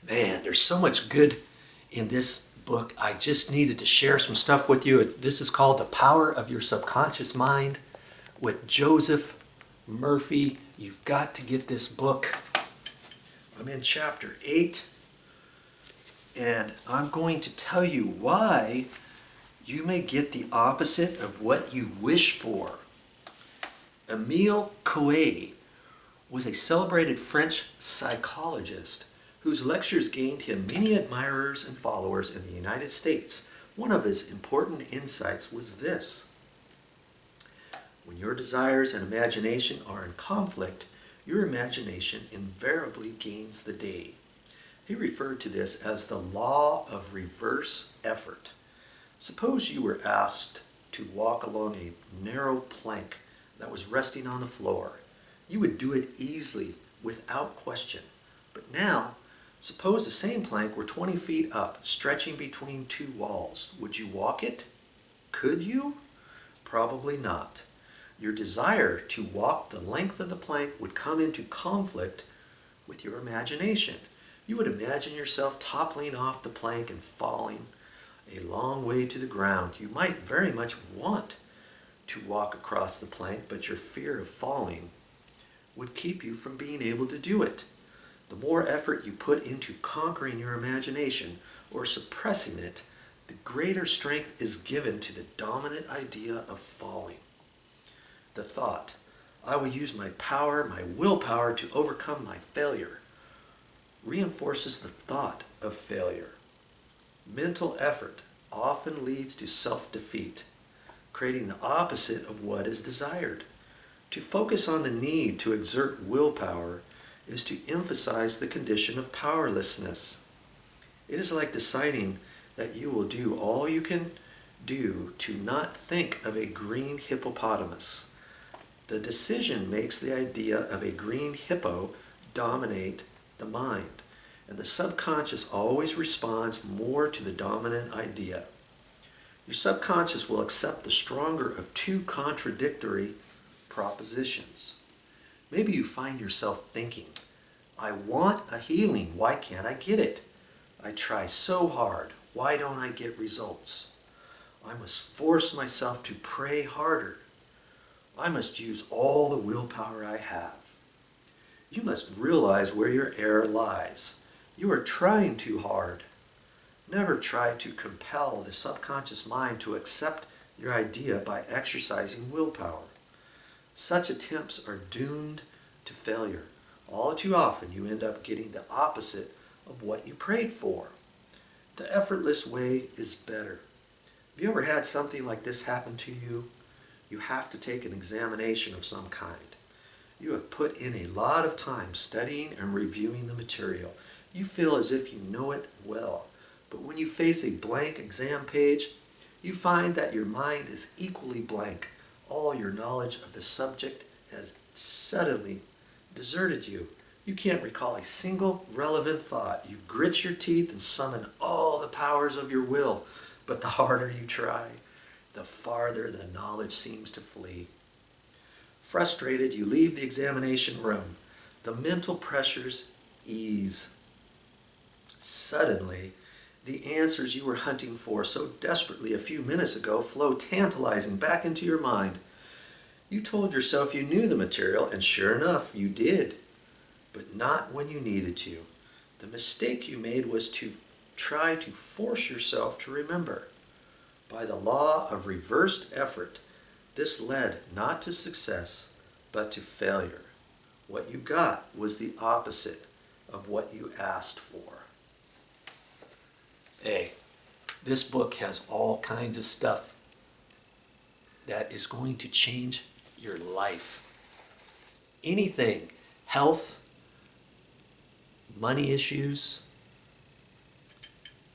Man, there's so much good in this book. I just needed to share some stuff with you. This is called The Power of Your Subconscious Mind with Joseph Murphy. You've got to get this book. I'm in chapter 8, and I'm going to tell you why you may get the opposite of what you wish for. Émile Coué was a celebrated French psychologist whose lectures gained him many admirers and followers in the United States. One of his important insights was this: when your desires and imagination are in conflict, your imagination invariably gains the day. He referred to this as the law of reverse effort. Suppose you were asked to walk along a narrow plank that was resting on the floor. You would do it easily, without question. But now, suppose the same plank were 20 feet up, stretching between two walls. Would you walk it? Could you? Probably not. Your desire to walk the length of the plank would come into conflict with your imagination. You would imagine yourself toppling off the plank and falling a long way to the ground. You might very much want to walk across the plank, but your fear of falling would keep you from being able to do it. The more effort you put into conquering your imagination or suppressing it, the greater strength is given to the dominant idea of falling. The thought, "I will use my power, my willpower to overcome my failure," reinforces the thought of failure. Mental effort often leads to self-defeat, creating the opposite of what is desired. To focus on the need to exert willpower is to emphasize the condition of powerlessness. It is like deciding that you will do all you can do to not think of a green hippopotamus. The decision makes the idea of a green hippo dominate the mind, and the subconscious always responds more to the dominant idea. Your subconscious will accept the stronger of two contradictory propositions. Maybe you find yourself thinking, "I want a healing, why can't I get it? I try so hard, why don't I get results? I must force myself to pray harder. I must use all the willpower I have." You must realize where your error lies. You are trying too hard. Never try to compel the subconscious mind to accept your idea by exercising willpower. Such attempts are doomed to failure. All too often you end up getting the opposite of what you prayed for. The effortless way is better. Have you ever had something like this happen to you? You have to take an examination of some kind. You have put in a lot of time studying and reviewing the material. You feel as if you know it well. But when you face a blank exam page, you find that your mind is equally blank. All your knowledge of the subject has suddenly deserted you. You can't recall a single relevant thought. You grit your teeth and summon all the powers of your will, but the harder you try, the farther the knowledge seems to flee. Frustrated, you leave the examination room. The mental pressures ease. Suddenly, the answers you were hunting for so desperately a few minutes ago flow tantalizing back into your mind. You told yourself you knew the material, and sure enough, you did, but not when you needed to. The mistake you made was to try to force yourself to remember. By the law of reversed effort, this led not to success, but to failure. What you got was the opposite of what you asked for. Hey, this book has all kinds of stuff that is going to change your life. Anything, health, money issues,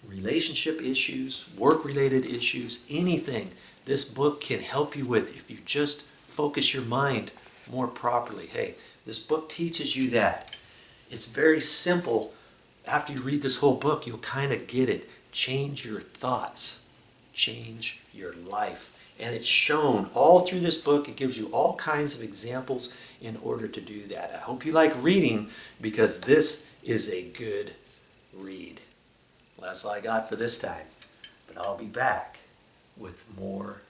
relationship issues, work-related issues, anything this book can help you with if you just focus your mind more properly. Hey, this book teaches you that. It's very simple. After you read this whole book, you'll kind of get it. Change your thoughts. Change your life. And it's shown all through this book. It gives you all kinds of examples in order to do that. I hope you like reading, because this is a good read. Well, that's all I got for this time. But I'll be back with more